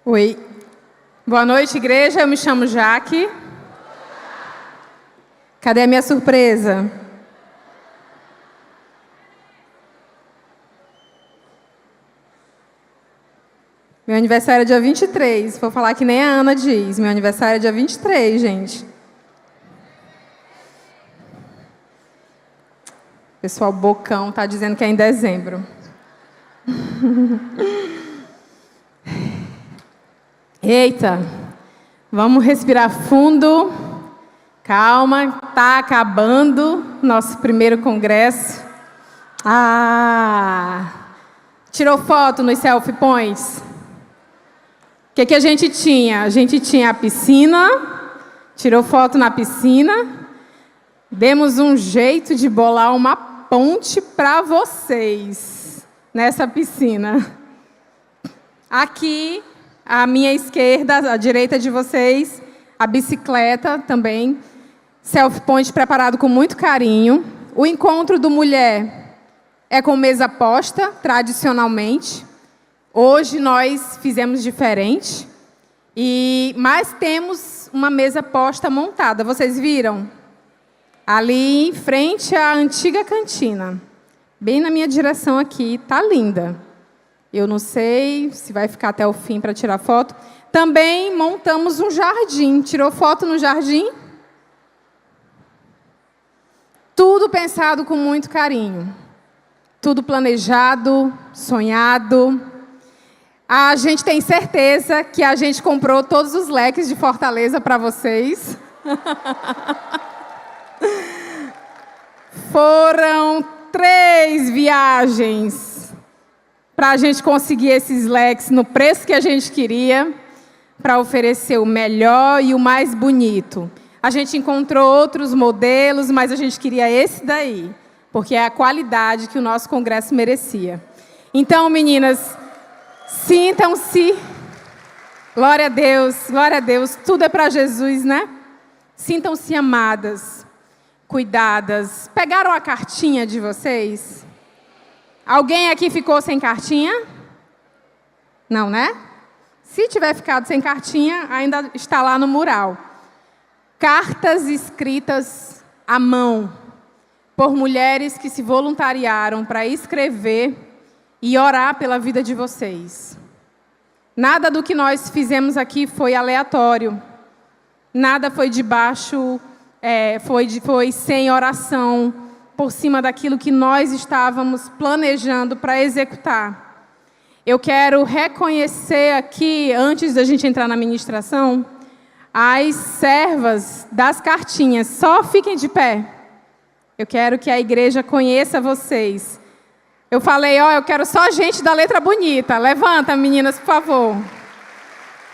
Oi. Boa noite, igreja. Eu me chamo Jaque. Cadê a minha surpresa? Meu aniversário é dia 23. Vou falar que nem a Ana diz. Meu aniversário é dia 23, gente. O pessoal bocão tá dizendo que é em dezembro. Eita, vamos respirar fundo. Calma, tá acabando nosso primeiro congresso. Tirou foto nos selfie points? O que a gente tinha? A gente tinha a piscina, tirou foto na piscina, demos um jeito de bolar uma ponte para vocês nessa piscina. Aqui, à minha esquerda, à direita de vocês, a bicicleta também, selfie point preparado com muito carinho. O encontro do mulher é com mesa posta, tradicionalmente. Hoje nós fizemos diferente, mas temos uma mesa posta montada. Vocês viram? Ali em frente à antiga cantina. Bem na minha direção aqui, tá linda. Eu não sei se vai ficar até o fim para tirar foto. Também montamos um jardim. Tirou foto no jardim? Tudo pensado com muito carinho. Tudo planejado, sonhado. A gente tem certeza que a gente comprou todos os leques de Fortaleza para vocês. Foram 3 viagens para a gente conseguir esses leques no preço que a gente queria, para oferecer o melhor e o mais bonito. A gente encontrou outros modelos, mas a gente queria esse daí, porque é a qualidade que o nosso congresso merecia. Então, meninas, sintam-se, glória a Deus, tudo é para Jesus, né? Sintam-se amadas, cuidadas. Pegaram a cartinha de vocês? Alguém aqui ficou sem cartinha? Não, né? Se tiver ficado sem cartinha, ainda está lá no mural. Cartas escritas à mão, por mulheres que se voluntariaram para escrever e orar pela vida de vocês. Nada do que nós fizemos aqui foi aleatório. Nada foi foi sem oração, por cima daquilo que nós estávamos planejando para executar. Eu quero reconhecer aqui, antes da gente entrar na ministração, as servas das cartinhas. Só fiquem de pé. Eu quero que a igreja conheça vocês. Eu falei, eu quero só gente da letra bonita. Levanta, meninas, por favor.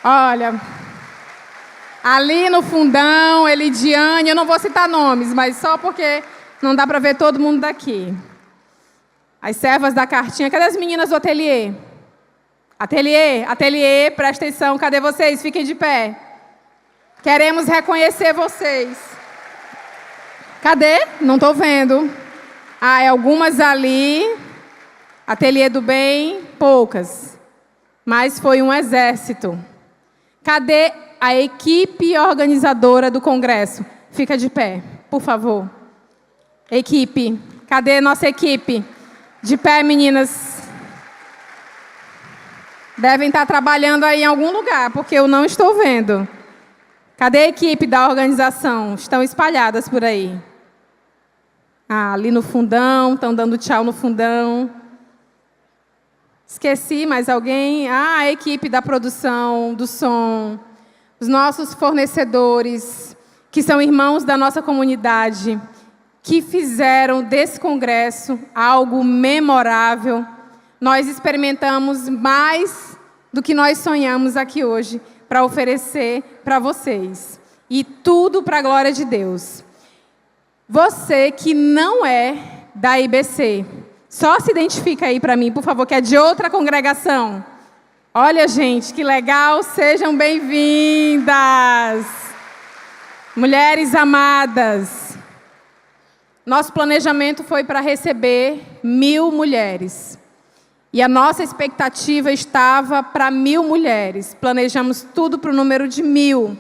Olha, ali no fundão, Elidiane, eu não vou citar nomes, mas só porque não dá para ver todo mundo daqui. As servas da cartinha. Cadê as meninas do ateliê? Ateliê, presta atenção. Cadê vocês? Fiquem de pé. Queremos reconhecer vocês. Cadê? Não estou vendo. Algumas ali. Ateliê do bem, poucas. Mas foi um exército. Cadê a equipe organizadora do congresso? Fica de pé, por favor. Equipe. Cadê nossa equipe? De pé, meninas. Devem estar trabalhando aí em algum lugar, porque eu não estou vendo. Cadê a equipe da organização? Estão espalhadas por aí. Ali no fundão, estão dando tchau no fundão. Esqueci, mais alguém? A equipe da produção, do som, os nossos fornecedores, que são irmãos da nossa comunidade, que fizeram desse congresso algo memorável. Nós experimentamos mais do que nós sonhamos aqui hoje para oferecer para vocês. E tudo para a glória de Deus. Você que não é da IBC, só se identifica aí para mim, por favor, que é de outra congregação. Olha, gente, que legal. Sejam bem-vindas. Mulheres amadas. Nosso planejamento foi para receber 1000 mulheres. E a nossa expectativa estava para 1000 mulheres. Planejamos tudo para o número de 1000.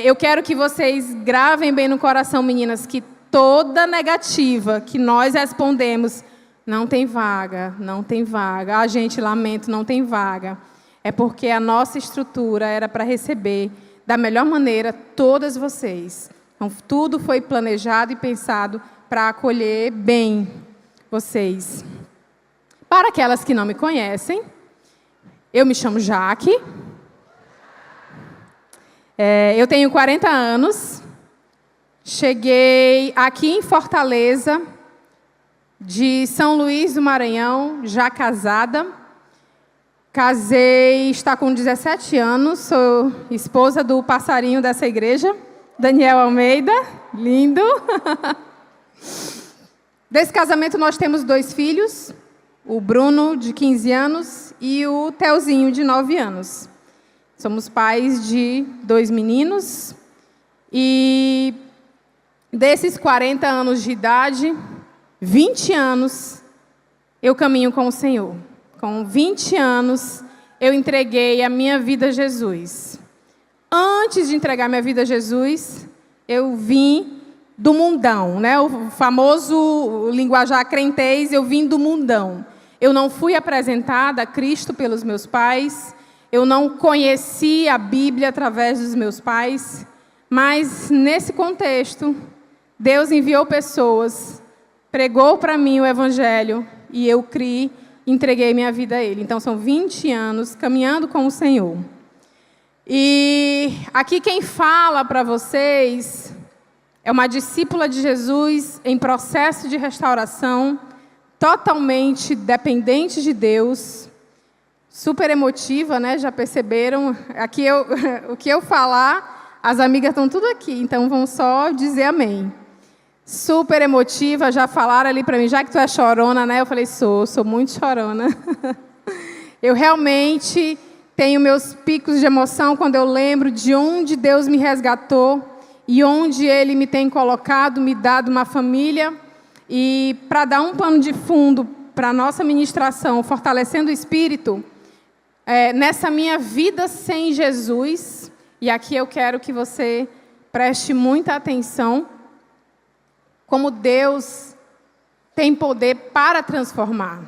Eu quero que vocês gravem bem no coração, meninas, que toda negativa que nós respondemos, não tem vaga, não tem vaga. Ah, gente, lamento, não tem vaga. É porque a nossa estrutura era para receber, da melhor maneira, todas vocês. Então, tudo foi planejado e pensado para acolher bem vocês. Para aquelas que não me conhecem, eu me chamo Jaque. Eu tenho 40 anos. Cheguei aqui em Fortaleza, de São Luís do Maranhão, já casada. Casei, está com 17 anos, sou esposa do passarinho dessa igreja, Daniel Almeida, lindo. Desse casamento nós temos 2 filhos, o Bruno, de 15 anos, e o Telzinho, de 9 anos. Somos pais de 2 meninos. E desses 40 anos de idade, 20 anos eu caminho com o Senhor. Com 20 anos, eu entreguei a minha vida a Jesus. Antes de entregar minha vida a Jesus, eu vim do mundão, né? O famoso linguajar crentez, eu vim do mundão. Eu não fui apresentada a Cristo pelos meus pais, eu não conheci a Bíblia através dos meus pais, mas nesse contexto, Deus enviou pessoas, pregou para mim o Evangelho e eu criei, entreguei minha vida a Ele. Então, são 20 anos caminhando com o Senhor. E aqui quem fala para vocês é uma discípula de Jesus em processo de restauração, totalmente dependente de Deus, super emotiva, né? Já perceberam? Aqui o que eu falar, as amigas estão tudo aqui, então vão só dizer amém. Super emotiva, já falaram ali para mim, já que tu é chorona, né? Eu falei, sou muito chorona. Eu realmente tenho meus picos de emoção quando eu lembro de onde Deus me resgatou e onde Ele me tem colocado, me dado uma família. E para dar um pano de fundo para a nossa ministração, fortalecendo o Espírito, nessa minha vida sem Jesus, e aqui eu quero que você preste muita atenção, como Deus tem poder para transformar.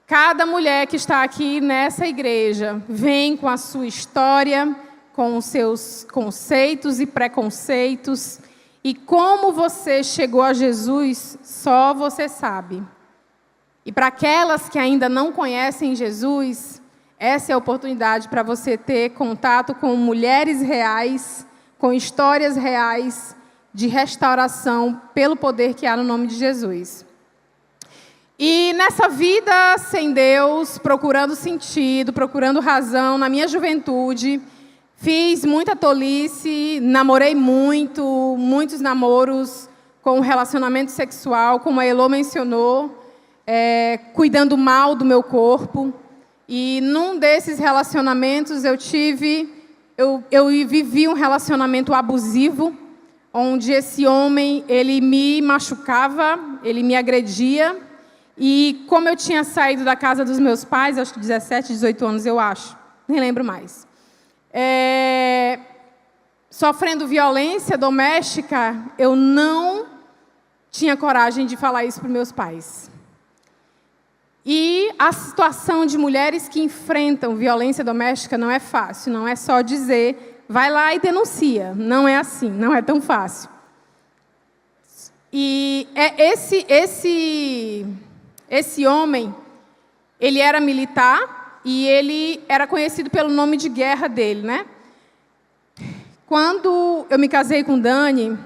Cada mulher que está aqui nessa igreja vem com a sua história, com os seus conceitos e preconceitos, e como você chegou a Jesus, só você sabe. E para aquelas que ainda não conhecem Jesus, essa é a oportunidade para você ter contato com mulheres reais, com histórias reais de restauração pelo poder que há no nome de Jesus. E nessa vida sem Deus, procurando sentido, procurando razão, na minha juventude, fiz muita tolice, namorei muitos namoros com relacionamento sexual, como a Elô mencionou, cuidando mal do meu corpo. E num desses relacionamentos eu vivi um relacionamento abusivo, onde esse homem, ele me machucava, ele me agredia. E como eu tinha saído da casa dos meus pais, acho que 17, 18 anos, eu acho, nem lembro mais. Sofrendo violência doméstica, eu não tinha coragem de falar isso para os meus pais. E a situação de mulheres que enfrentam violência doméstica não é fácil, não é só dizer, vai lá e denuncia. Não é assim, não é tão fácil. E esse homem, ele era militar e ele era conhecido pelo nome de guerra dele, né? Quando eu me casei com Dani,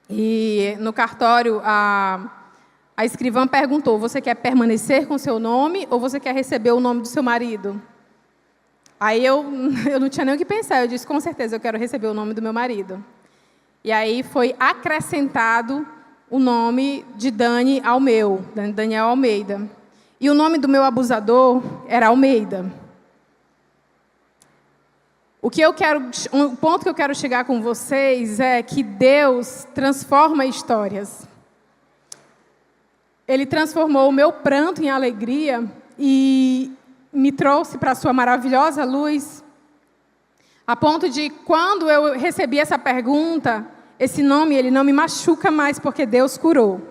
e no cartório a escrivã perguntou, você quer permanecer com seu nome ou você quer receber o nome do seu marido? Aí eu não tinha nem o que pensar, eu disse, com certeza eu quero receber o nome do meu marido. E aí foi acrescentado o nome de Dani ao meu, Daniel Almeida. E o nome do meu abusador era Almeida. O ponto que eu quero chegar com vocês é que Deus transforma histórias. Ele transformou o meu pranto em alegria e me trouxe para a sua maravilhosa luz, a ponto de, quando eu recebi essa pergunta, esse nome, ele não me machuca mais, porque Deus curou.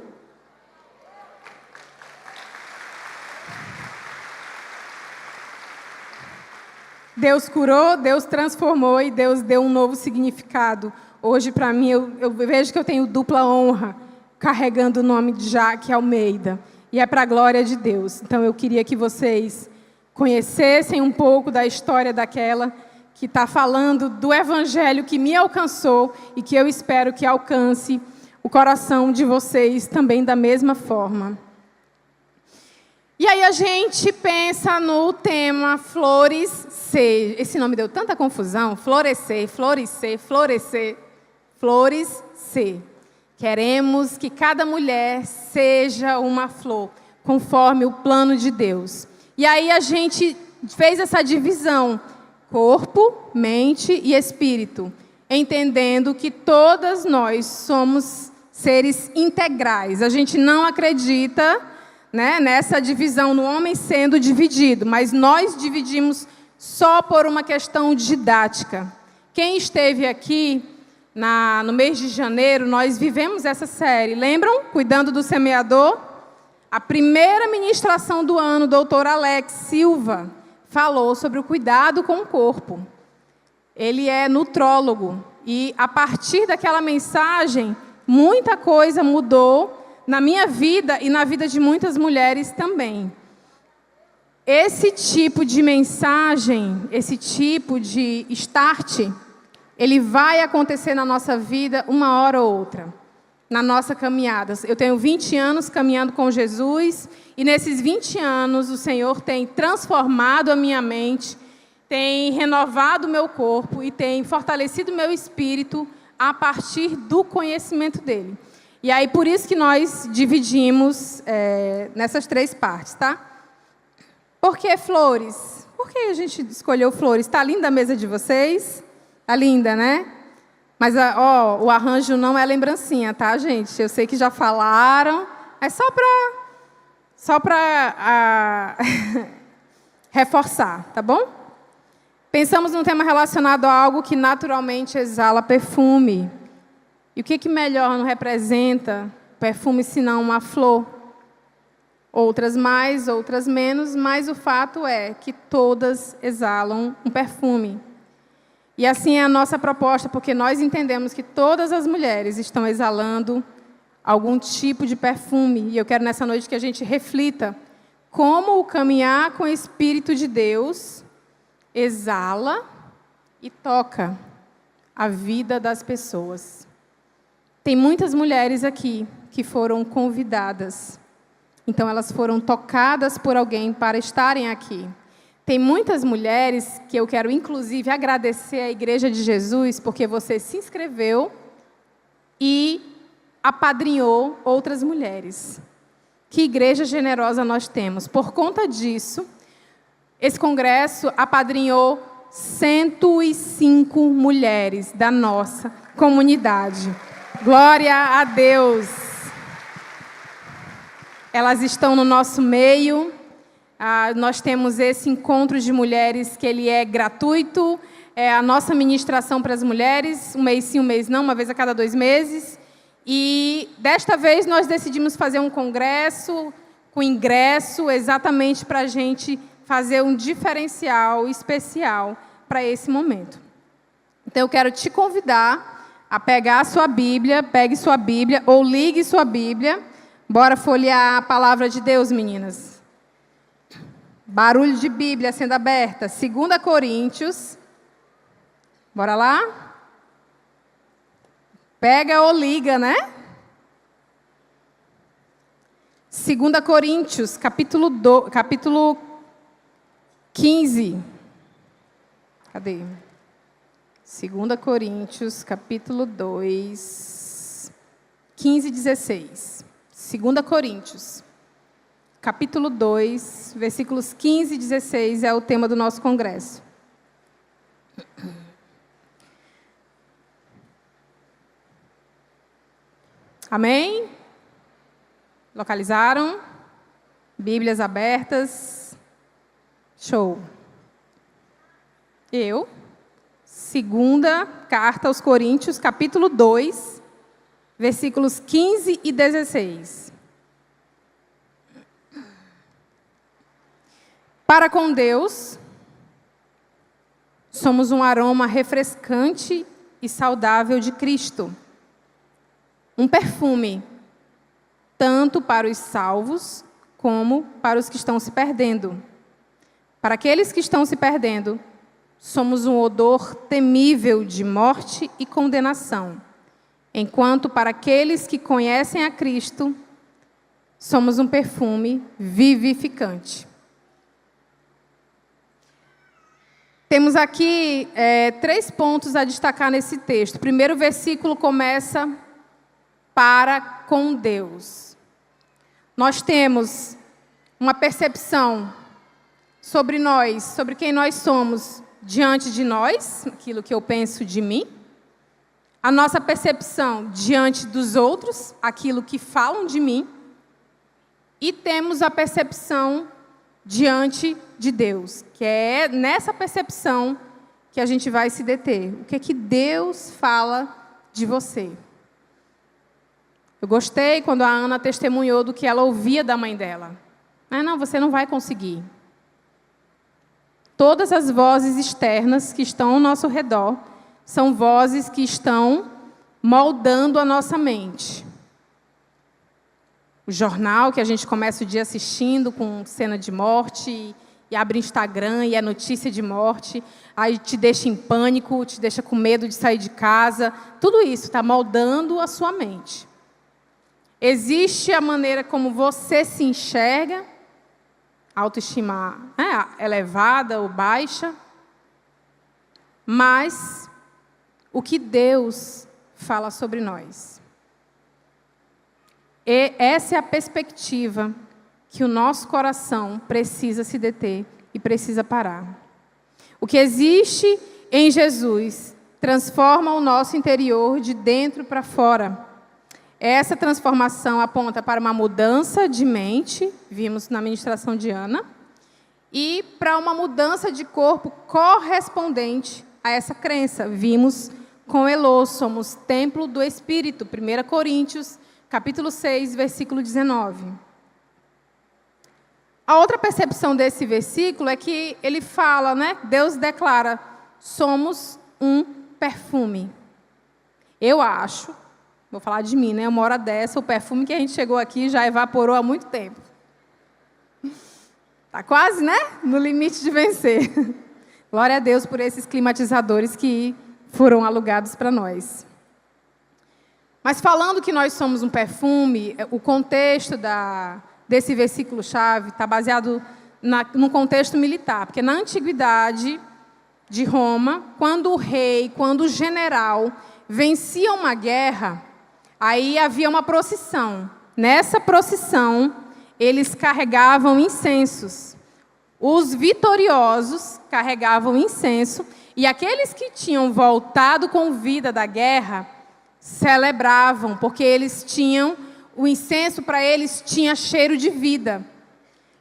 Deus curou, Deus transformou e Deus deu um novo significado. Hoje, para mim, eu vejo que eu tenho dupla honra, carregando o nome de Jaque Almeida. E é para a glória de Deus. Então, eu queria que vocês conhecessem um pouco da história daquela que está falando do evangelho que me alcançou e que eu espero que alcance o coração de vocês também da mesma forma. E aí a gente pensa no tema florescer. Esse nome deu tanta confusão. Florescer, florescer, florescer, florescer. Queremos que cada mulher seja uma flor, conforme o plano de Deus. E aí a gente fez essa divisão, corpo, mente e espírito, entendendo que todas nós somos seres integrais. A gente não acredita, né, nessa divisão, no homem sendo dividido, mas nós dividimos só por uma questão didática. Quem esteve aqui no mês de janeiro, nós vivemos essa série, lembram? Cuidando do semeador? A primeira ministração do ano, o doutor Alex Silva, falou sobre o cuidado com o corpo. Ele é nutrólogo e, a partir daquela mensagem, muita coisa mudou na minha vida e na vida de muitas mulheres também. Esse tipo de mensagem, esse tipo de start, ele vai acontecer na nossa vida uma hora ou outra, na nossa caminhada. Eu tenho 20 anos caminhando com Jesus, e nesses 20 anos o Senhor tem transformado a minha mente, tem renovado o meu corpo e tem fortalecido o meu espírito a partir do conhecimento dele. E aí, por isso que nós dividimos nessas 3 partes, tá? Por que flores? Por que a gente escolheu flores? Está linda a mesa de vocês? Está linda, né? Mas o arranjo não é lembrancinha, tá, gente? Eu sei que já falaram. É só para reforçar, tá bom? Pensamos num tema relacionado a algo que naturalmente exala perfume. E o que melhor não representa perfume senão uma flor? Outras mais, outras menos, mas o fato é que todas exalam um perfume. E assim é a nossa proposta, porque nós entendemos que todas as mulheres estão exalando algum tipo de perfume. E eu quero nessa noite que a gente reflita como o caminhar com o Espírito de Deus exala e toca a vida das pessoas. Tem muitas mulheres aqui que foram convidadas. Então, elas foram tocadas por alguém para estarem aqui. Tem muitas mulheres que eu quero, inclusive, agradecer à Igreja de Jesus, porque você se inscreveu e apadrinhou outras mulheres. Que igreja generosa nós temos. Por conta disso, esse congresso apadrinhou 105 mulheres da nossa comunidade. Glória a Deus! Elas estão no nosso meio. Nós temos esse encontro de mulheres que ele é gratuito. É a nossa ministração para as mulheres, um mês sim, um mês não, uma vez a cada 2 meses. E desta vez nós decidimos fazer um congresso com ingresso exatamente para a gente fazer um diferencial especial para esse momento. Então eu quero te convidar a pegar a sua Bíblia, pegue sua Bíblia ou ligue sua Bíblia. Bora folhear a palavra de Deus, meninas. Barulho de Bíblia sendo aberta. 2 Coríntios. Bora lá? Pega ou liga, né? 2 Coríntios, capítulo 15. Cadê? 2 Coríntios, capítulo 2, 15 e 16. 2 Coríntios, capítulo 2, versículos 15 e 16 é o tema do nosso congresso. Amém? Localizaram? Bíblias abertas? Show. Segunda carta aos Coríntios, capítulo 2, versículos 15 e 16. Para com Deus, somos um aroma refrescante e saudável de Cristo. Um perfume, tanto para os salvos, como para os que estão se perdendo. Para aqueles que estão se perdendo, somos um odor temível de morte e condenação. Enquanto para aqueles que conhecem a Cristo, somos um perfume vivificante. Temos aqui 3 pontos a destacar nesse texto. O primeiro versículo começa: para com Deus. Nós temos uma percepção sobre nós, sobre quem nós somos diante de nós, aquilo que eu penso de mim. A nossa percepção diante dos outros, aquilo que falam de mim. E temos a percepção diante de Deus, que é nessa percepção que a gente vai se deter. O que é que Deus fala de você? Eu gostei quando a Ana testemunhou do que ela ouvia da mãe dela. Não, você não vai conseguir. Todas as vozes externas que estão ao nosso redor são vozes que estão moldando a nossa mente. O jornal que a gente começa o dia assistindo com cena de morte, e abre Instagram e é notícia de morte, aí te deixa em pânico, te deixa com medo de sair de casa. Tudo isso está moldando a sua mente. Existe a maneira como você se enxerga, autoestima elevada ou baixa, mas o que Deus fala sobre nós. E essa é a perspectiva que o nosso coração precisa se deter e precisa parar. O que existe em Jesus transforma o nosso interior de dentro para fora. Essa transformação aponta para uma mudança de mente, vimos na ministração de Ana, e para uma mudança de corpo correspondente a essa crença. Vimos com Elô, somos templo do Espírito, 1 Coríntios, capítulo 6, versículo 19. A outra percepção desse versículo é que ele fala, Deus declara, somos um perfume. Eu acho, vou falar de mim, uma hora dessa, o perfume que a gente chegou aqui já evaporou há muito tempo. Está quase, no limite de vencer. Glória a Deus por esses climatizadores que foram alugados para nós. Mas falando que nós somos um perfume, o contexto desse versículo-chave está baseado num contexto militar. Porque na antiguidade de Roma, quando o rei, quando o general vencia uma guerra, aí havia uma procissão. Nessa procissão, eles carregavam incensos. Os vitoriosos carregavam incenso, e aqueles que tinham voltado com vida da guerra celebravam, porque eles tinham, o incenso para eles tinha cheiro de vida.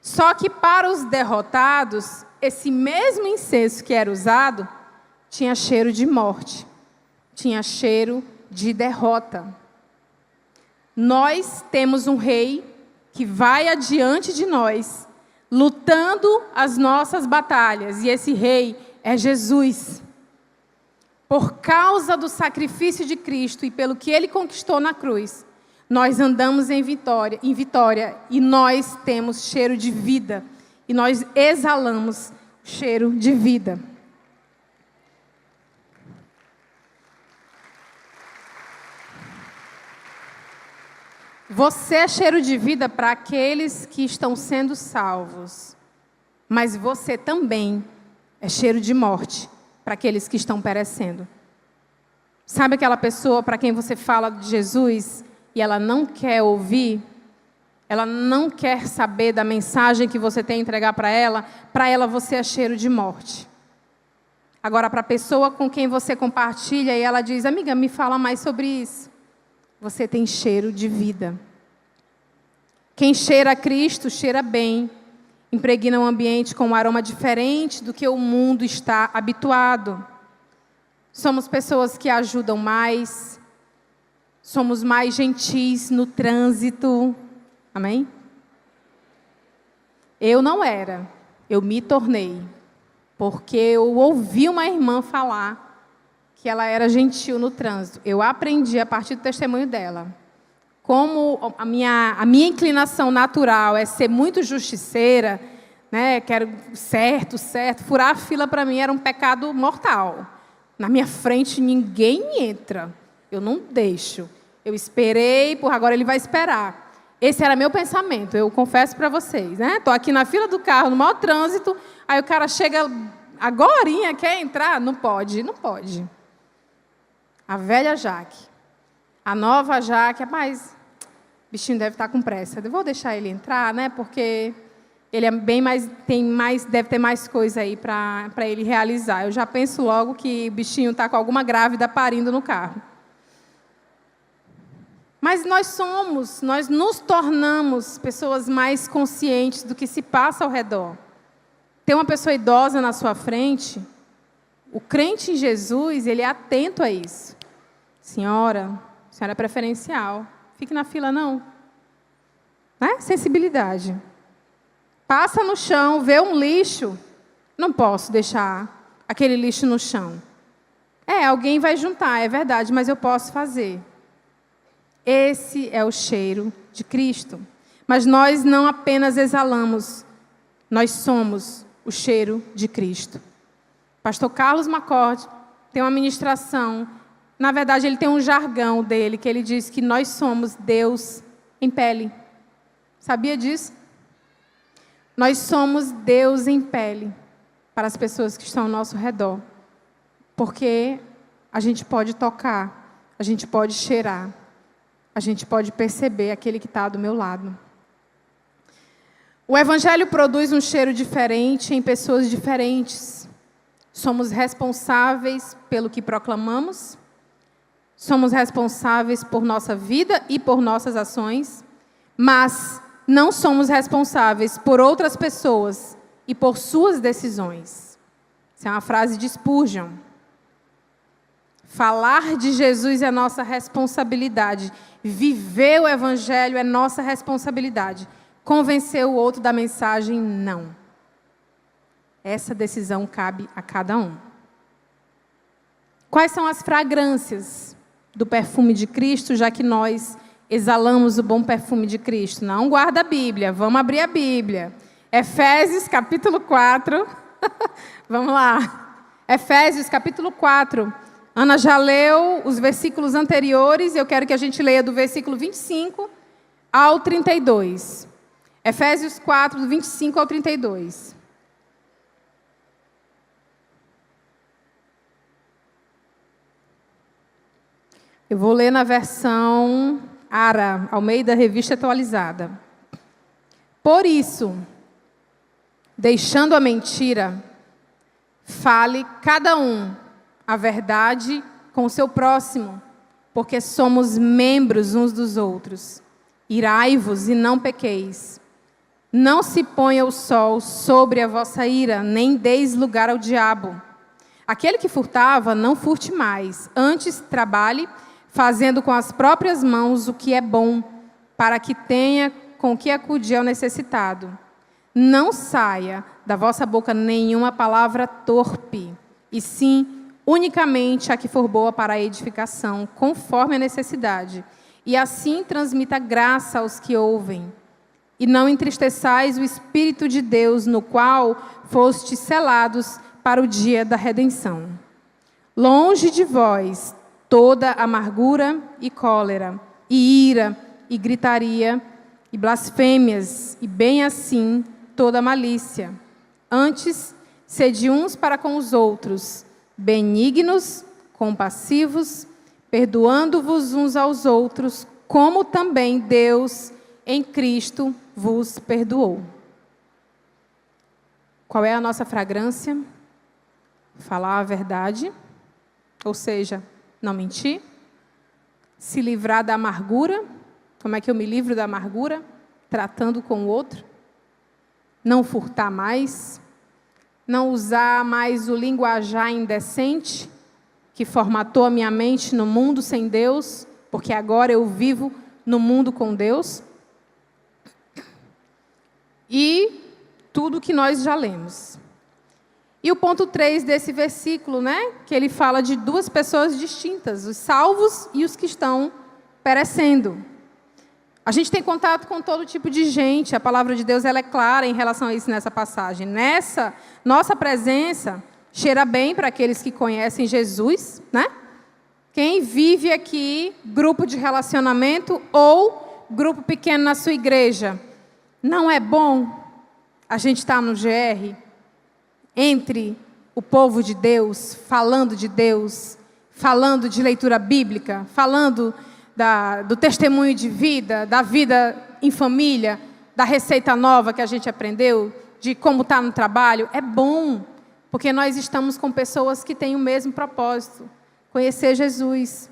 Só que para os derrotados, esse mesmo incenso que era usado, tinha cheiro de morte, tinha cheiro de derrota. Nós temos um rei que vai adiante de nós, lutando as nossas batalhas, e esse rei é Jesus. Por causa do sacrifício de Cristo e pelo que Ele conquistou na cruz, nós andamos em vitória, e nós temos cheiro de vida, e nós exalamos cheiro de vida. Você é cheiro de vida para aqueles que estão sendo salvos, mas você também é cheiro de morte para aqueles que estão perecendo. Sabe aquela pessoa para quem você fala de Jesus e ela não quer ouvir? Ela não quer saber da mensagem que você tem a entregar para ela você é cheiro de morte. Agora, para a pessoa com quem você compartilha e ela diz, amiga, me fala mais sobre isso, você tem cheiro de vida. Quem cheira a Cristo, cheira bem, impregna um ambiente com um aroma diferente do que o mundo está habituado. Somos pessoas que ajudam mais, somos mais gentis no trânsito. Amém? Eu não era, eu me tornei, porque eu ouvi uma irmã falar que ela era gentil no trânsito. Eu aprendi a partir do testemunho dela. Como a minha inclinação natural é ser muito justiceira, né? Quero certo, furar a fila para mim era um pecado mortal. Na minha frente ninguém entra, eu não deixo. Eu esperei, por agora ele vai esperar. Esse era meu pensamento, eu confesso para vocês, né? Estou aqui na fila do carro, no maior trânsito, aí o cara chega agorinha, quer entrar? Não pode, não pode. A velha Jaque. A nova Jaque, mas o bichinho deve estar com pressa. Eu vou deixar ele entrar, né? Porque ele é bem mais, deve ter mais coisa aí para ele realizar. Eu já penso logo que o bichinho está com alguma grávida parindo no carro. Mas nós nos tornamos pessoas mais conscientes do que se passa ao redor. Tem uma pessoa idosa na sua frente, o crente em Jesus, ele é atento a isso. Senhora, a senhora é preferencial. Fique na fila, não. Né? Sensibilidade. Passa no chão, vê um lixo. Não posso deixar aquele lixo no chão. Alguém vai juntar, é verdade, mas eu posso fazer. Esse é o cheiro de Cristo. Mas nós não apenas exalamos, nós somos o cheiro de Cristo. Pastor Carlos Macorde tem uma ministração. Na verdade, ele tem um jargão dele, que ele diz que nós somos Deus em pele. Sabia disso? Nós somos Deus em pele para as pessoas que estão ao nosso redor. Porque a gente pode tocar, a gente pode cheirar, a gente pode perceber aquele que está do meu lado. O Evangelho produz um cheiro diferente em pessoas diferentes. Somos responsáveis pelo que proclamamos. Somos responsáveis por nossa vida e por nossas ações, mas não somos responsáveis por outras pessoas e por suas decisões. Essa é uma frase de Spurgeon. Falar de Jesus é nossa responsabilidade. Viver o Evangelho é nossa responsabilidade. Convencer o outro da mensagem, não. Essa decisão cabe a cada um. Quais são as fragrâncias do perfume de Cristo, já que nós exalamos o bom perfume de Cristo? Não guarda a Bíblia, vamos abrir a Bíblia. Efésios capítulo 4. Vamos lá. Efésios capítulo 4. Ana já leu os versículos anteriores, eu quero que a gente leia do versículo 25 ao 32. Efésios 4, do 25 ao 32. Eu vou ler na versão ARA, Almeida Revista Atualizada. Por isso, deixando a mentira, fale cada um a verdade com o seu próximo, porque somos membros uns dos outros. Irai-vos e não pequeis. Não se ponha o sol sobre a vossa ira, nem deis lugar ao diabo. Aquele que furtava, não furte mais. Antes, trabalhe, fazendo com as próprias mãos o que é bom, para que tenha com que acudir ao necessitado. Não saia da vossa boca nenhuma palavra torpe, e sim, unicamente a que for boa para a edificação, conforme a necessidade, e assim transmita graça aos que ouvem. E não entristeçais o Espírito de Deus, no qual fostes selados para o dia da redenção. Longe de vós toda amargura e cólera, e ira, e gritaria, e blasfêmias, e bem assim toda malícia. Antes, sede uns para com os outros, benignos, compassivos, perdoando-vos uns aos outros, como também Deus em Cristo vos perdoou. Qual é a nossa fragrância? Falar a verdade, ou seja, não mentir. Se livrar da amargura. Como é que eu me livro da amargura? tratando com o outro? Não furtar mais? Não usar mais o linguajar indecente que formatou a minha mente no mundo sem Deus, porque agora eu vivo no mundo com Deus? E tudo que nós já lemos. E o ponto 3 desse versículo, que ele fala de duas pessoas distintas, os salvos e os que estão perecendo. A gente tem contato com todo tipo de gente, a palavra de Deus ela é clara em relação a isso nessa passagem. Nessa nossa presença, cheira bem para aqueles que conhecem Jesus, Quem vive aqui, grupo de relacionamento ou grupo pequeno na sua igreja, não é bom a gente estar no GR, entre o povo de Deus, falando de leitura bíblica, falando do testemunho de vida, da vida em família, da receita nova que a gente aprendeu, de como está no trabalho? É bom, porque nós estamos com pessoas que têm o mesmo propósito, conhecer Jesus.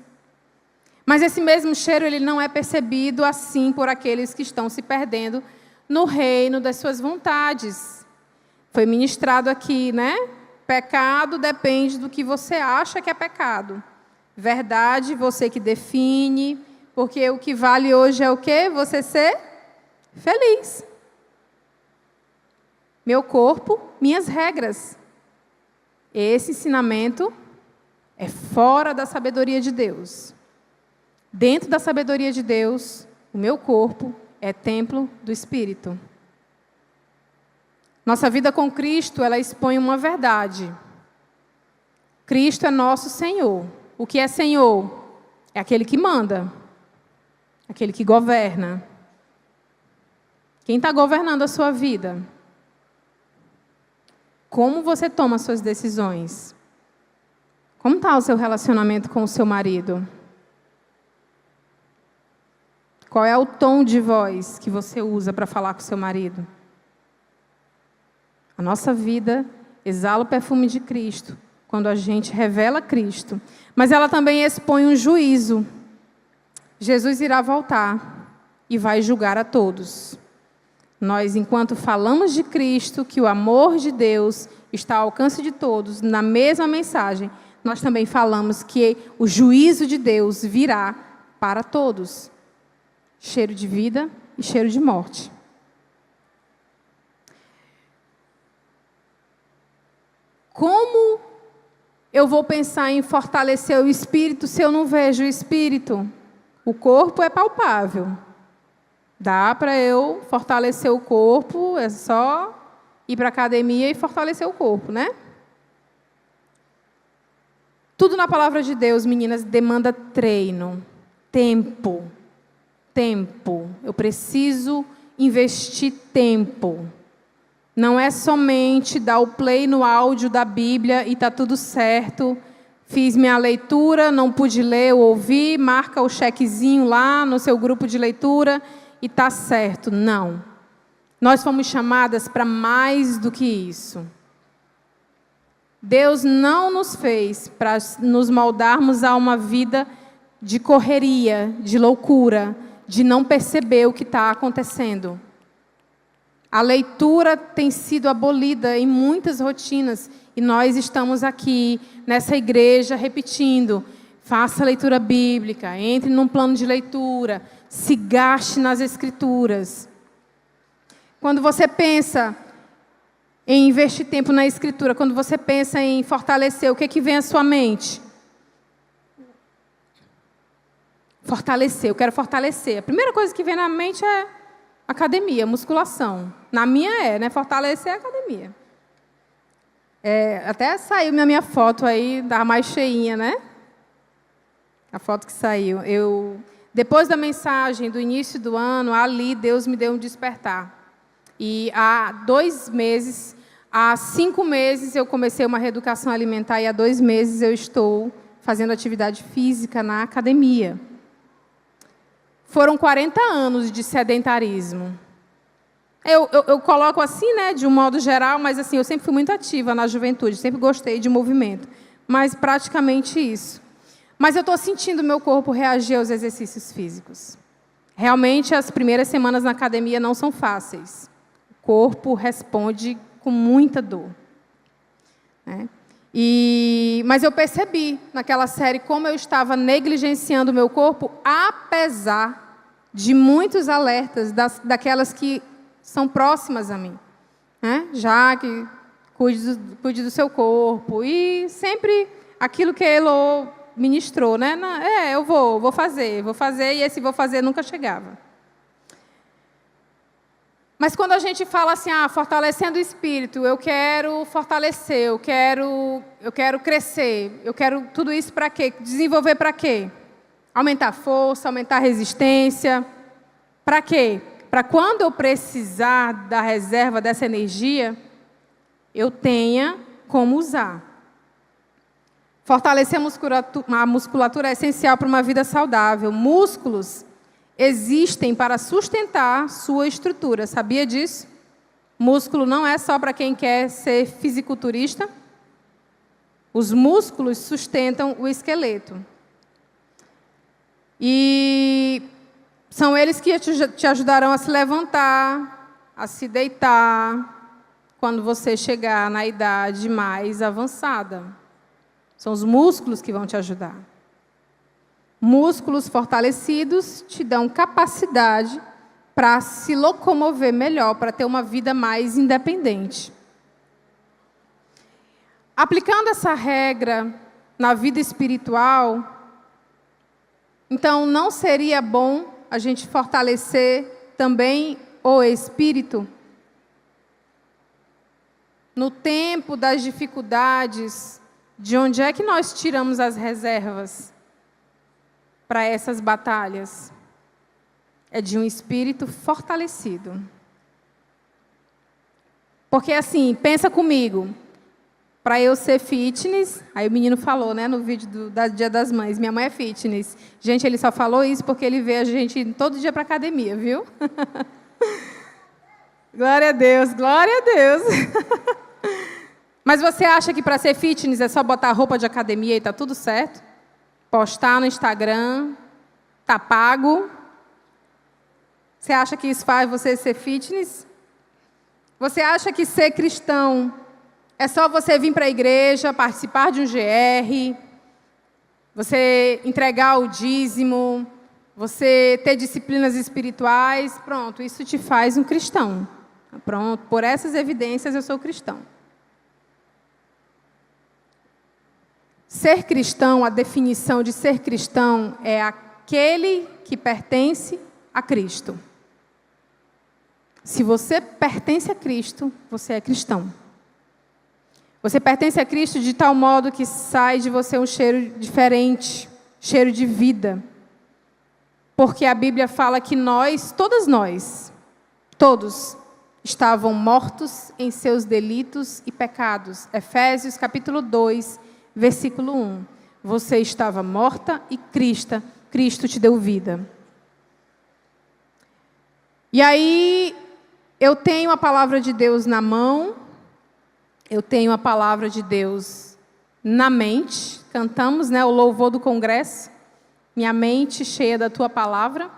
Mas esse mesmo cheiro ele não é percebido assim por aqueles que estão se perdendo no reino das suas vontades. Foi ministrado aqui, Pecado depende do que você acha que é pecado. Verdade, você que define, porque o que vale hoje é o quê? Você ser feliz. Meu corpo, minhas regras. Esse ensinamento é fora da sabedoria de Deus. Dentro da sabedoria de Deus, o meu corpo é templo do Espírito. Nossa vida com Cristo, ela expõe uma verdade. Cristo é nosso Senhor. O que é Senhor? É aquele que manda. Aquele que governa. Quem está governando a sua vida? Como você toma as suas decisões? Como está o seu relacionamento com o seu marido? Qual é o tom de voz que você usa para falar com o seu marido? A nossa vida exala o perfume de Cristo quando a gente revela Cristo. Mas ela também expõe um juízo. Jesus irá voltar e vai julgar a todos. Nós, enquanto falamos de Cristo, que o amor de Deus está ao alcance de todos, na mesma mensagem, nós também falamos que o juízo de Deus virá para todos. Cheiro de vida e cheiro de morte. Como eu vou pensar em fortalecer o espírito se eu não vejo o espírito? O corpo é palpável. Dá para eu fortalecer o corpo, é só ir para a academia e fortalecer o corpo, Tudo na palavra de Deus, meninas, demanda treino, tempo. Eu preciso investir tempo. Não é somente dar o play no áudio da Bíblia e está tudo certo. Fiz minha leitura, não pude ler ou ouvir, marca o chequezinho lá no seu grupo de leitura e está certo. Não. Nós fomos chamadas para mais do que isso. Deus não nos fez para nos moldarmos a uma vida de correria, de loucura, de não perceber o que está acontecendo. A leitura tem sido abolida em muitas rotinas e nós estamos aqui nessa igreja repetindo: faça leitura bíblica, entre num plano de leitura, se gaste nas escrituras. Quando você pensa em investir tempo na escritura, quando você pensa em fortalecer, o que vem à sua mente? Fortalecer, eu quero fortalecer. A primeira coisa que vem na mente é academia, musculação. Na minha fortalecer a academia. Até saiu na minha foto aí, da mais cheinha, A foto que saiu. Depois da mensagem do início do ano, ali Deus me deu um despertar. E há 5 meses eu comecei uma reeducação alimentar e há 2 meses eu estou fazendo atividade física na academia. Foram 40 anos de sedentarismo. Eu coloco assim, de um modo geral, mas assim, eu sempre fui muito ativa na juventude, sempre gostei de movimento, mas praticamente isso. Mas eu estou sentindo meu corpo reagir aos exercícios físicos. Realmente, as primeiras semanas na academia não são fáceis. O corpo responde com muita dor, né? Mas eu percebi naquela série como eu estava negligenciando o meu corpo, apesar de muitos alertas daquelas que são próximas a mim, né? Já que cuide do seu corpo, e sempre aquilo que a Elo ministrou, né? Eu vou fazer, e esse vou fazer nunca chegava. Mas quando a gente fala assim, fortalecendo o espírito, eu quero fortalecer, eu quero crescer, eu quero tudo isso para quê? Desenvolver para quê? Aumentar a força, aumentar a resistência. Para quê? Para quando eu precisar da reserva dessa energia, eu tenha como usar. Fortalecer a musculatura é essencial para uma vida saudável. Músculos existem para sustentar sua estrutura. Sabia disso? Músculo não é só para quem quer ser fisiculturista. Os músculos sustentam o esqueleto. E são eles que te ajudarão a se levantar, a se deitar, quando você chegar na idade mais avançada. São os músculos que vão te ajudar. Músculos fortalecidos te dão capacidade para se locomover melhor, para ter uma vida mais independente. Aplicando essa regra na vida espiritual, então não seria bom a gente fortalecer também o espírito? No tempo das dificuldades, de onde é que nós tiramos as reservas para essas batalhas? É de um espírito fortalecido. Porque assim, pensa comigo, para eu ser fitness, aí o menino falou, né, no vídeo do Dia das Mães, minha mãe é fitness. Gente, ele só falou isso porque ele vê a gente todo dia para a academia, viu? Glória a Deus, glória a Deus. Mas você acha que para ser fitness é só botar roupa de academia e está tudo certo? Postar no Instagram, tá pago? Você acha que isso faz você ser fitness? Você acha que ser cristão é só você vir para a igreja, participar de um GR, você entregar o dízimo, você ter disciplinas espirituais? Pronto, isso te faz um cristão. Pronto, por essas evidências eu sou cristão. Ser cristão, a definição de ser cristão é aquele que pertence a Cristo. Se você pertence a Cristo, você é cristão. Você pertence a Cristo de tal modo que sai de você um cheiro diferente, cheiro de vida. Porque a Bíblia fala que todos estavam mortos em seus delitos e pecados. Efésios capítulo 2, versículo 1. Você estava morta e Cristo te deu vida. E aí, eu tenho a palavra de Deus na mão, eu tenho a palavra de Deus na mente. Cantamos, né, o louvor do congresso. Minha mente cheia da tua palavra.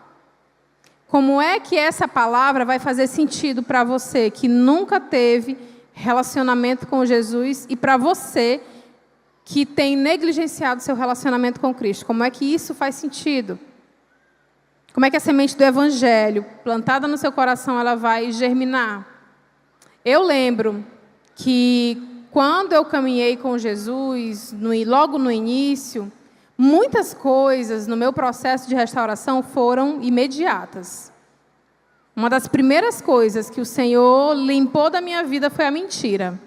Como é que essa palavra vai fazer sentido para você que nunca teve relacionamento com Jesus e para você que tem negligenciado seu relacionamento com Cristo? Como é que isso faz sentido? Como é que a semente do Evangelho, plantada no seu coração, ela vai germinar? Eu lembro que quando eu caminhei com Jesus, logo no início, muitas coisas no meu processo de restauração foram imediatas. Uma das primeiras coisas que o Senhor limpou da minha vida foi a mentira.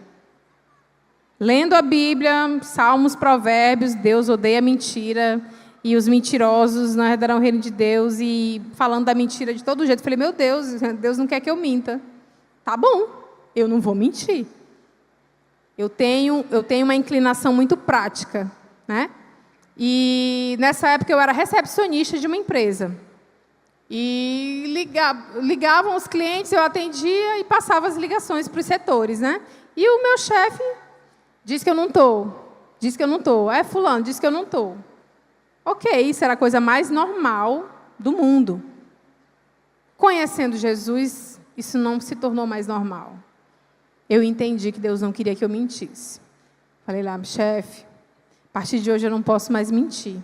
Lendo a Bíblia, Salmos, Provérbios, Deus odeia mentira, e os mentirosos não herdarão o reino de Deus, e falando da mentira de todo jeito, eu falei, meu Deus, Deus não quer que eu minta. Tá bom, eu não vou mentir. Eu tenho uma inclinação muito prática, né? E nessa época eu era recepcionista de uma empresa. E ligavam os clientes, eu atendia e passava as ligações para os setores, né? E o meu chefe diz que eu não estou. É fulano, diz que eu não estou. Ok, isso era a coisa mais normal do mundo. Conhecendo Jesus, isso não se tornou mais normal. Eu entendi que Deus não queria que eu mentisse. Falei lá, chefe, a partir de hoje eu não posso mais mentir.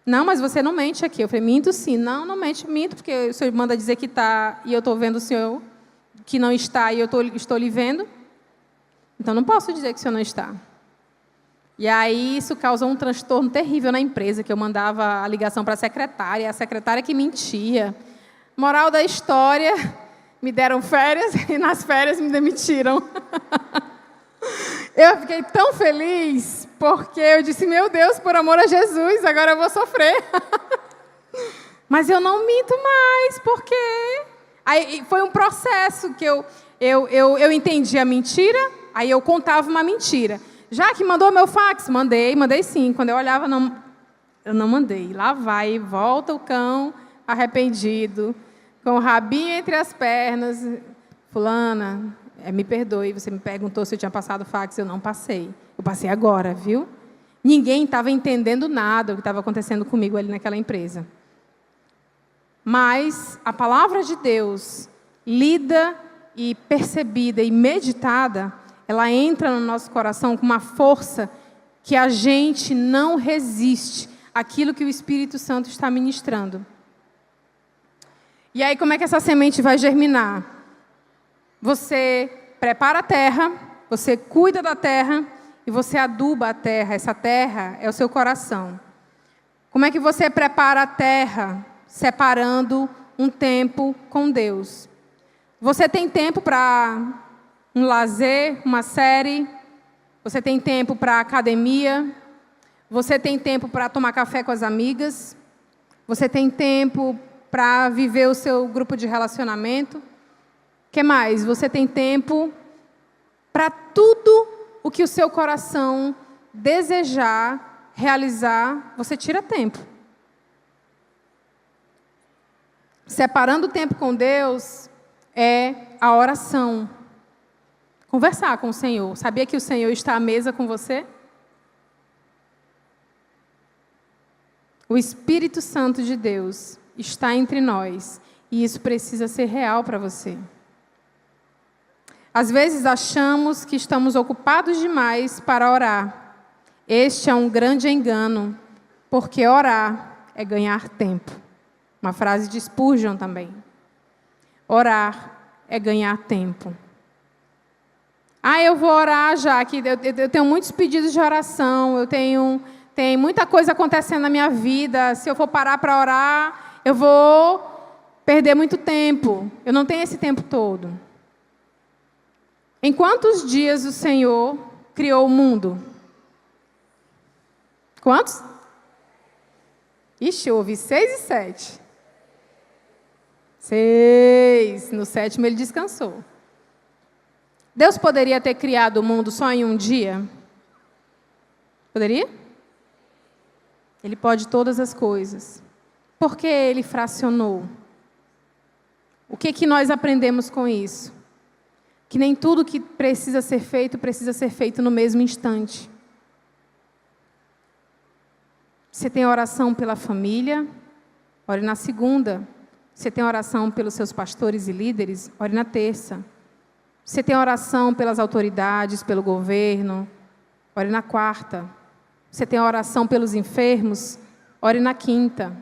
Não, mas você não mente aqui. Eu falei, minto sim. Não, não mente, minto, porque o senhor manda dizer que está e eu estou vendo o senhor que não está e eu estou lhe vendo. Então, não posso dizer que o senhor não está. E aí, isso causou um transtorno terrível na empresa, que eu mandava a ligação para a secretária que mentia. Moral da história, me deram férias e nas férias me demitiram. Eu fiquei tão feliz, porque eu disse, meu Deus, por amor a Jesus, agora eu vou sofrer. Mas eu não minto mais, porque... Aí foi um processo que eu entendi a mentira, aí eu contava uma mentira. Já que mandou meu fax? Mandei sim. Quando eu olhava, eu não mandei. Lá vai, volta o cão arrependido, com o rabinho entre as pernas. Fulana, me perdoe, você me perguntou se eu tinha passado fax, eu não passei. Eu passei agora, viu? Ninguém estava entendendo nada do que estava acontecendo comigo ali naquela empresa. Mas a palavra de Deus, lida e percebida e meditada, ela entra no nosso coração com uma força que a gente não resiste àquilo que o Espírito Santo está ministrando. E aí, como é que essa semente vai germinar? Você prepara a terra, você cuida da terra e você aduba a terra. Essa terra é o seu coração. Como é que você prepara a terra? Separando um tempo com Deus. Você tem tempo para um lazer, uma série. Você tem tempo para academia. Você tem tempo para tomar café com as amigas. Você tem tempo para viver o seu grupo de relacionamento. O que mais? Você tem tempo para tudo o que o seu coração desejar, realizar. Você tira tempo. Separando o tempo com Deus é a oração. Conversar com o Senhor. Sabia que o Senhor está à mesa com você? O Espírito Santo de Deus está entre nós. E isso precisa ser real para você. Às vezes achamos que estamos ocupados demais para orar. Este é um grande engano, porque orar é ganhar tempo. Uma frase de Spurgeon também. Orar é ganhar tempo. Eu vou orar já, que eu tenho muitos pedidos de oração, eu tenho muita coisa acontecendo na minha vida. Se eu for parar para orar, eu vou perder muito tempo. Eu não tenho esse tempo todo. Em quantos dias o Senhor criou o mundo? Quantos? Ixi, eu ouvi 6 e 7. 6. No 7º ele descansou. Deus poderia ter criado o mundo só em um dia? Poderia? Ele pode todas as coisas. Por que ele fracionou? O que nós aprendemos com isso? Que nem tudo que precisa ser feito no mesmo instante. Você tem oração pela família? Ore na segunda. Você tem oração pelos seus pastores e líderes? Ore na terça. Você tem oração pelas autoridades, pelo governo? Ore na quarta. Você tem oração pelos enfermos? Ore na quinta.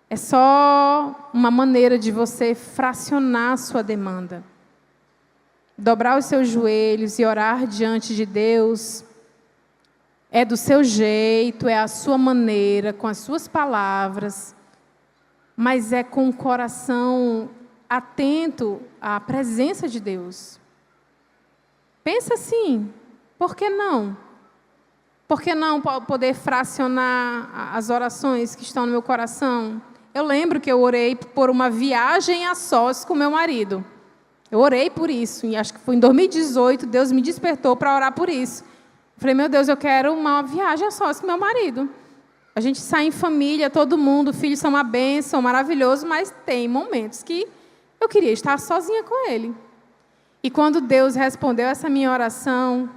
É só uma maneira de você fracionar a sua demanda. Dobrar os seus joelhos e orar diante de Deus é do seu jeito, é a sua maneira, com as suas palavras, mas é com o coração atento à presença de Deus. Pensa assim, por que não? Por que não poder fracionar as orações que estão no meu coração? Eu lembro que eu orei por uma viagem a sós com meu marido. Eu orei por isso, e acho que foi em 2018, Deus me despertou para orar por isso. Eu falei, meu Deus, eu quero uma viagem a sós com meu marido. A gente sai em família, todo mundo, filhos são uma bênção, maravilhoso, mas tem momentos que eu queria estar sozinha com ele. E quando Deus respondeu essa minha oração,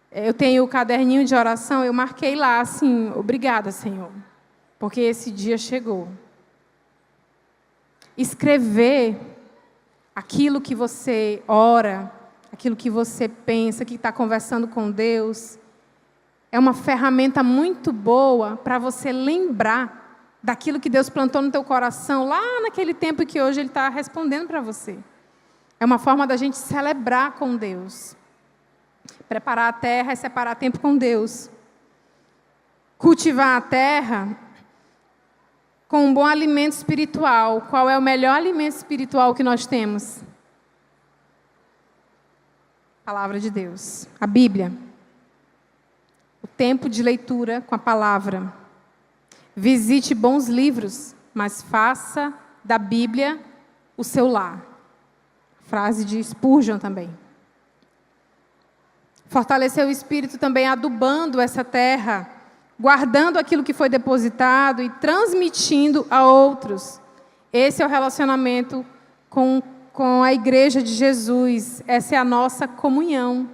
eu tenho o caderninho de oração, eu marquei lá assim, obrigada, Senhor, porque esse dia chegou. escrever aquilo que você ora, aquilo que você pensa, que está conversando com Deus, é uma ferramenta muito boa para você lembrar daquilo que Deus plantou no teu coração, lá naquele tempo que hoje Ele está respondendo para você. É uma forma da gente celebrar com Deus. Preparar a terra é separar tempo com Deus. Cultivar a terra com um bom alimento espiritual. Qual é o melhor alimento espiritual que nós temos? A palavra de Deus, a Bíblia. O tempo de leitura com a palavra. Visite bons livros, mas faça da Bíblia o seu lar. Frase de Spurgeon também. Fortalecer o espírito também adubando essa terra, guardando aquilo que foi depositado e transmitindo a outros. Esse é o relacionamento com a igreja de Jesus. Essa é a nossa comunhão.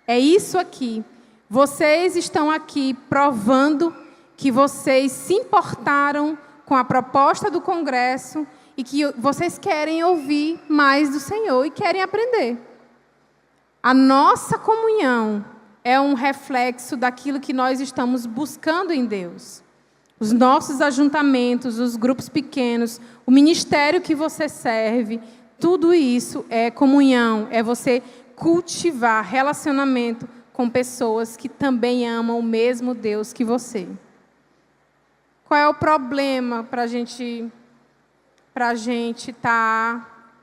É isso aqui. Vocês estão aqui provando que vocês se importaram com a proposta do Congresso e que vocês querem ouvir mais do Senhor e querem aprender. A nossa comunhão é um reflexo daquilo que nós estamos buscando em Deus. Os nossos ajuntamentos, os grupos pequenos, o ministério que você serve, tudo isso é comunhão, é você cultivar relacionamento com pessoas que também amam o mesmo Deus que você. Qual é o problema para a gente estar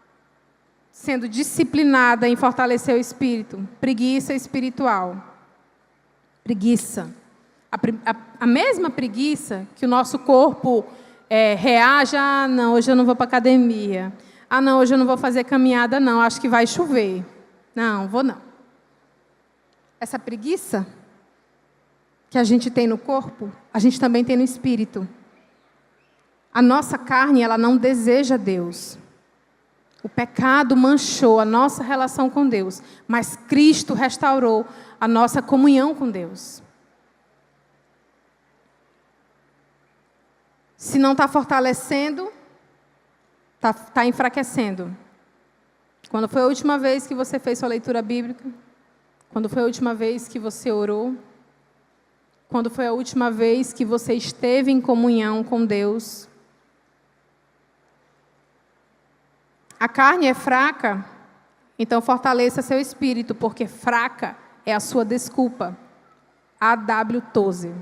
sendo disciplinada em fortalecer o espírito? Preguiça espiritual. Preguiça. A mesma preguiça que o nosso corpo reage. Ah, não, hoje eu não vou para a academia. Ah, não, hoje eu não vou fazer caminhada, não. Acho que vai chover. Não, vou não. Essa preguiça que a gente tem no corpo, a gente também tem no espírito. A nossa carne, ela não deseja Deus. O pecado manchou a nossa relação com Deus, mas Cristo restaurou a nossa comunhão com Deus. Se não está fortalecendo, está enfraquecendo. Quando foi a última vez que você fez sua leitura bíblica? Quando foi a última vez que você orou? Quando foi a última vez que você esteve em comunhão com Deus? A carne é fraca, então fortaleça seu espírito, porque fraca é a sua desculpa. A.W. Tozer.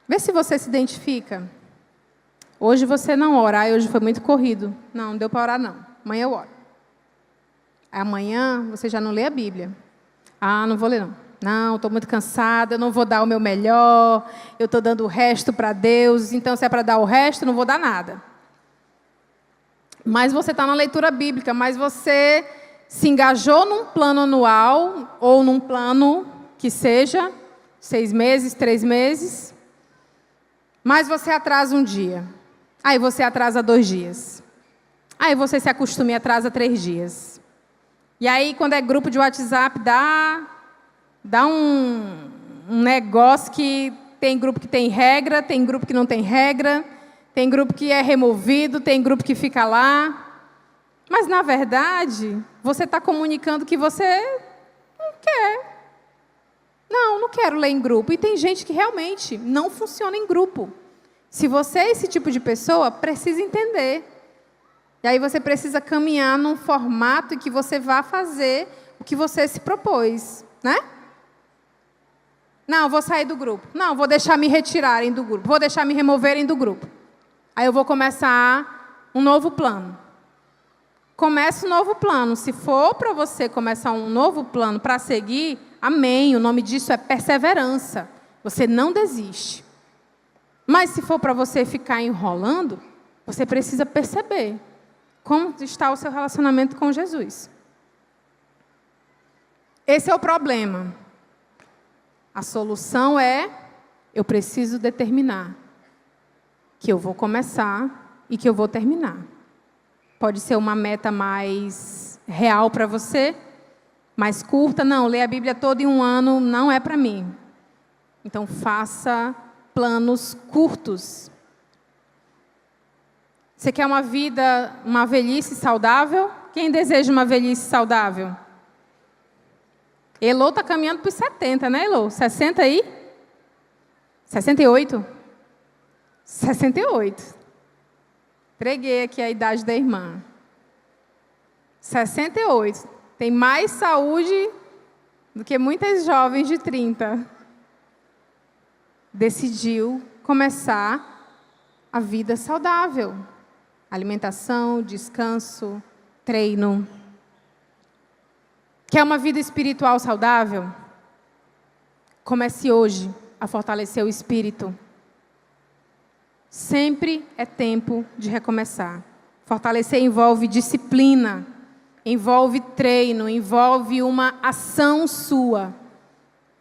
Vê se você se identifica. Hoje você não ora. Hoje foi muito corrido. Não deu para orar, não. Amanhã eu oro. Amanhã você já não lê a Bíblia. Ah, não vou ler, não. Não, estou muito cansada, eu não vou dar o meu melhor, eu estou dando o resto para Deus, então se é para dar o resto, não vou dar nada. Mas você está na leitura bíblica, mas você se engajou num plano anual, ou num plano que seja 6 meses, 3 meses, mas você atrasa um dia, aí você atrasa 2 dias, aí você se acostuma e atrasa 3 dias. E aí, quando é grupo de WhatsApp, dá um negócio que tem grupo que tem regra, tem grupo que não tem regra, tem grupo que é removido, tem grupo que fica lá. Mas, na verdade, você está comunicando que você não quer. Não quero ler em grupo. E tem gente que realmente não funciona em grupo. Se você é esse tipo de pessoa, precisa entender. E aí você precisa caminhar num formato em que você vá fazer o que você se propôs, né? Não, vou sair do grupo. Não, vou deixar me retirarem do grupo. Vou deixar me removerem do grupo. Aí eu vou começar um novo plano. Comece um novo plano. Se for para você começar um novo plano para seguir, amém. O nome disso é perseverança. Você não desiste. Mas se for para você ficar enrolando, você precisa perceber como está o seu relacionamento com Jesus. Esse é o problema. A solução é, eu preciso determinar que eu vou começar e que eu vou terminar. Pode ser uma meta mais real para você, mais curta. Não, ler a Bíblia toda em um ano não é para mim. Então, faça planos curtos. Você quer uma vida, uma velhice saudável? Quem deseja uma velhice saudável? Elô está caminhando para os 70, né, Elô? 60 aí? 68? 68. Entreguei aqui a idade da irmã. 68. Tem mais saúde do que muitas jovens de 30. Decidiu começar a vida saudável. Alimentação, descanso, treino. Quer uma vida espiritual saudável? Comece hoje a fortalecer o espírito. Sempre é tempo de recomeçar. Fortalecer envolve disciplina, envolve treino, envolve uma ação sua.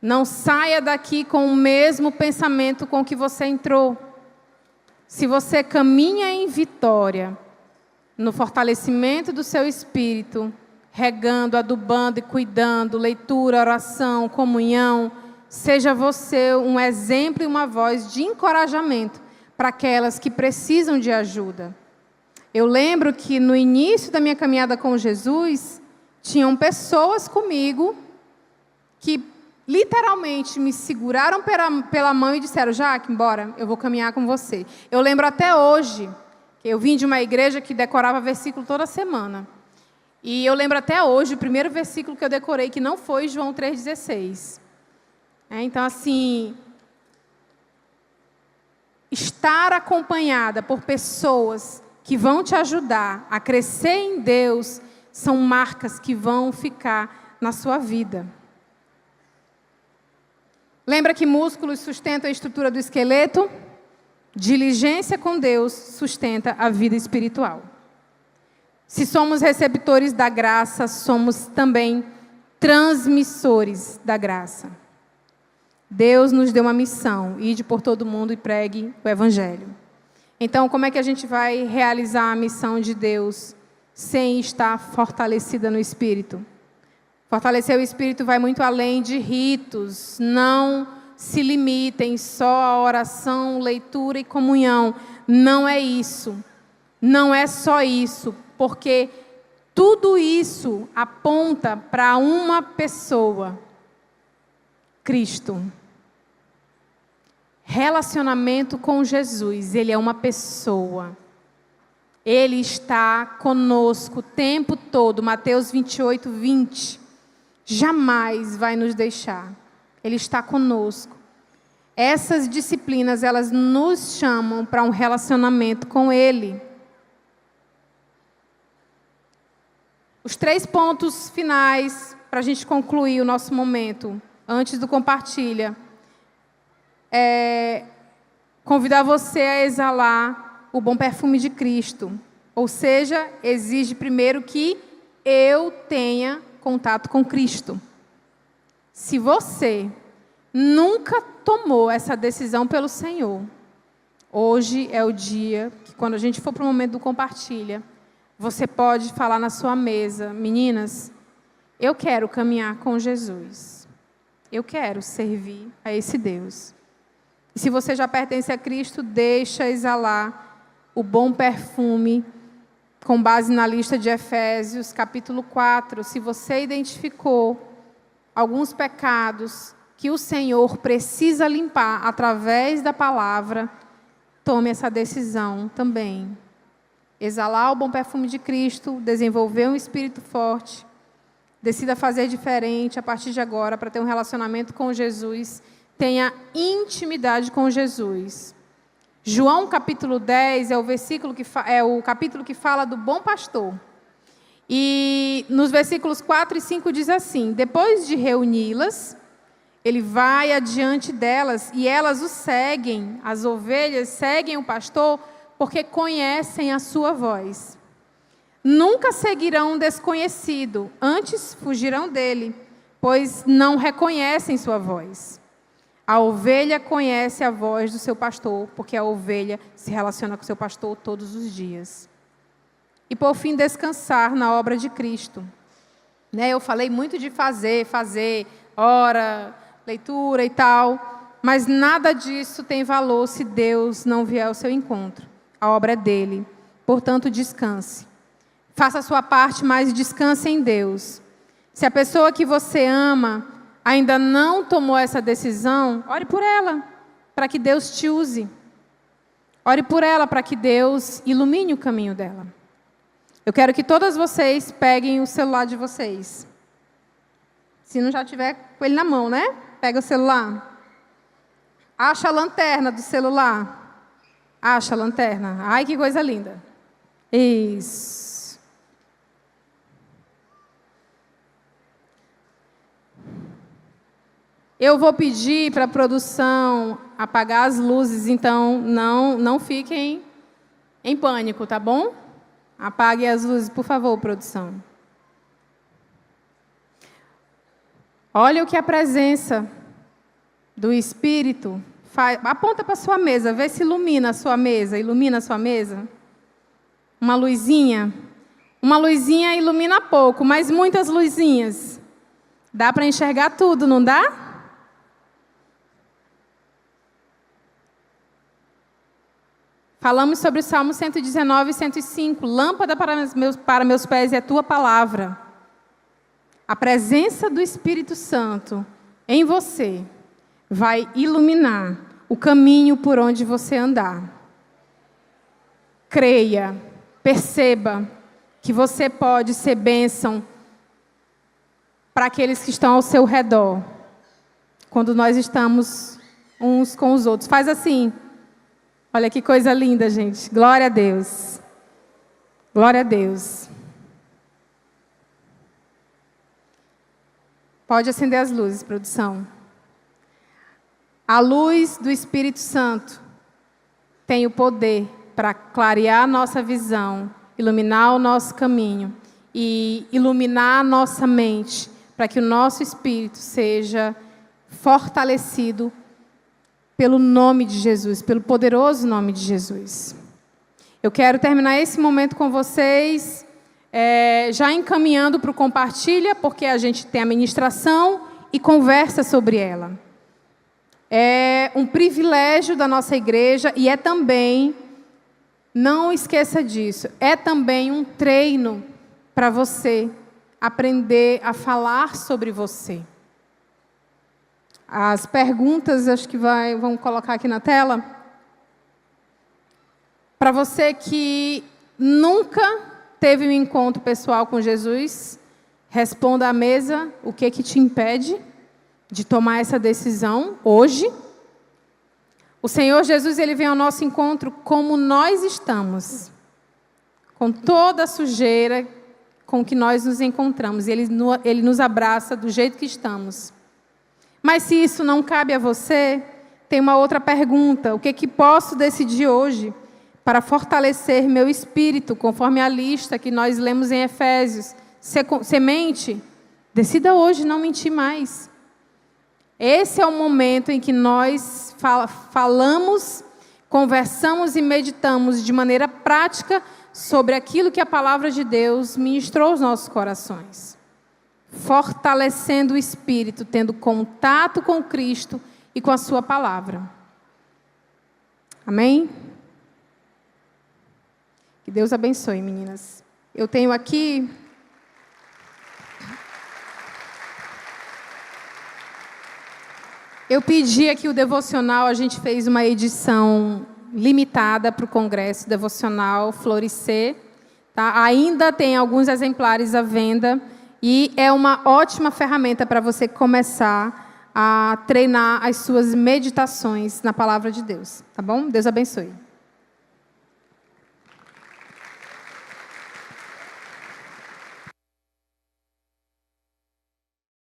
Não saia daqui com o mesmo pensamento com que você entrou. Se você caminha em vitória, no fortalecimento do seu espírito, regando, adubando e cuidando, leitura, oração, comunhão, seja você um exemplo e uma voz de encorajamento para aquelas que precisam de ajuda. Eu lembro que no início da minha caminhada com Jesus, tinham pessoas comigo que literalmente me seguraram pela mão e disseram: Jaque, bora, eu vou caminhar com você. Eu lembro até hoje, que eu vim de uma igreja que decorava versículo toda semana. E eu lembro até hoje, o primeiro versículo que eu decorei, que não foi João 3,16. Então, assim, estar acompanhada por pessoas que vão te ajudar a crescer em Deus, são marcas que vão ficar na sua vida. Lembra que músculos sustentam a estrutura do esqueleto? Diligência com Deus sustenta a vida espiritual. Se somos receptores da graça, somos também transmissores da graça. Deus nos deu uma missão: ide por todo mundo e pregue o Evangelho. Então, como é que a gente vai realizar a missão de Deus sem estar fortalecida no Espírito? Fortalecer o Espírito vai muito além de ritos. Não se limitem só à oração, leitura e comunhão. Não é isso. Não é só isso. Porque tudo isso aponta para uma pessoa: Cristo. Relacionamento com Jesus. Ele é uma pessoa. Ele está conosco o tempo todo. Mateus 28, 20. Jamais vai nos deixar. Ele está conosco. Essas disciplinas, elas nos chamam para um relacionamento com Ele. Os 3 pontos finais, para a gente concluir o nosso momento, antes do compartilha, convidar você a exalar o bom perfume de Cristo. Ou seja, exige primeiro que eu tenha contato com Cristo. Se você nunca tomou essa decisão pelo Senhor, hoje é o dia que, quando a gente for para o momento do compartilha, você pode falar na sua mesa: meninas, eu quero caminhar com Jesus. Eu quero servir a esse Deus. E se você já pertence a Cristo, deixa exalar o bom perfume, com base na lista de Efésios, capítulo 4. Se você identificou alguns pecados que o Senhor precisa limpar através da palavra, tome essa decisão também. Exalar o bom perfume de Cristo, desenvolver um espírito forte, decida fazer diferente a partir de agora para ter um relacionamento com Jesus, tenha intimidade com Jesus. João capítulo 10 é o capítulo que fala do bom pastor. E nos versículos 4 e 5 diz assim: depois de reuni-las, ele vai adiante delas e elas o seguem. As ovelhas seguem o pastor porque conhecem a sua voz. Nunca seguirão um desconhecido, antes fugirão dele, pois não reconhecem sua voz. A ovelha conhece a voz do seu pastor, porque a ovelha se relaciona com o seu pastor todos os dias. E por fim, descansar na obra de Cristo. né? Eu falei muito de fazer, ora, leitura e tal, mas nada disso tem valor se Deus não vier ao seu encontro. A obra é dele, portanto, descanse. Faça a sua parte, mas descanse em Deus. Se a pessoa que você ama ainda não tomou essa decisão, ore por ela, para que Deus te use. Ore por ela, para que Deus ilumine o caminho dela. Eu quero que todas vocês peguem o celular de vocês. Se não já tiver com ele na mão, né? Pega o celular. Acha a lanterna do celular. Acha a lanterna. Ai, que coisa linda. Isso. Eu vou pedir para a produção apagar as luzes, então não fiquem em pânico, tá bom? Apague as luzes, por favor, produção. Olha o que a presença do Espírito faz. Aponta para a sua mesa, vê se ilumina a sua mesa. Ilumina a sua mesa. Uma luzinha. Uma luzinha ilumina pouco, mas muitas luzinhas. Dá para enxergar tudo, não dá? Falamos sobre o Salmo 119 e 105. Lâmpada para meus pés é a tua palavra. A presença do Espírito Santo em você vai iluminar o caminho por onde você andar. Creia, perceba que você pode ser bênção para aqueles que estão ao seu redor, quando nós estamos uns com os outros. Faz assim. Olha que coisa linda, gente. Glória a Deus. Glória a Deus. Pode acender as luzes, produção. A luz do Espírito Santo tem o poder para clarear a nossa visão, iluminar o nosso caminho e iluminar a nossa mente, para que o nosso espírito seja fortalecido pelo nome de Jesus, pelo poderoso nome de Jesus. Eu quero terminar esse momento com vocês, já encaminhando para o compartilha, porque a gente tem a ministração e conversa sobre ela. É um privilégio da nossa igreja e é também, não esqueça disso, é também um treino para você aprender a falar sobre você. As perguntas, acho que vamos colocar aqui na tela. Para você que nunca teve um encontro pessoal com Jesus, responda à mesa o que te impede de tomar essa decisão hoje. O Senhor Jesus, Ele vem ao nosso encontro como nós estamos, com toda a sujeira com que nós nos encontramos. Ele nos abraça do jeito que estamos. Mas se isso não cabe a você, tem uma outra pergunta. O que posso decidir hoje para fortalecer meu espírito, conforme a lista que nós lemos em Efésios? Você mente? Decida hoje não mentir mais. Esse é o momento em que nós falamos, conversamos e meditamos de maneira prática sobre aquilo que a palavra de Deus ministrou aos nossos corações. Fortalecendo o espírito, tendo contato com Cristo e com a sua palavra. Amém? Que Deus abençoe, meninas. Eu tenho aqui eu pedi aqui o devocional, a gente fez uma edição limitada para o Congresso Devocional Florescer. Tá? Ainda tem alguns exemplares à venda. E é uma ótima ferramenta para você começar a treinar as suas meditações na palavra de Deus. Tá bom? Deus abençoe.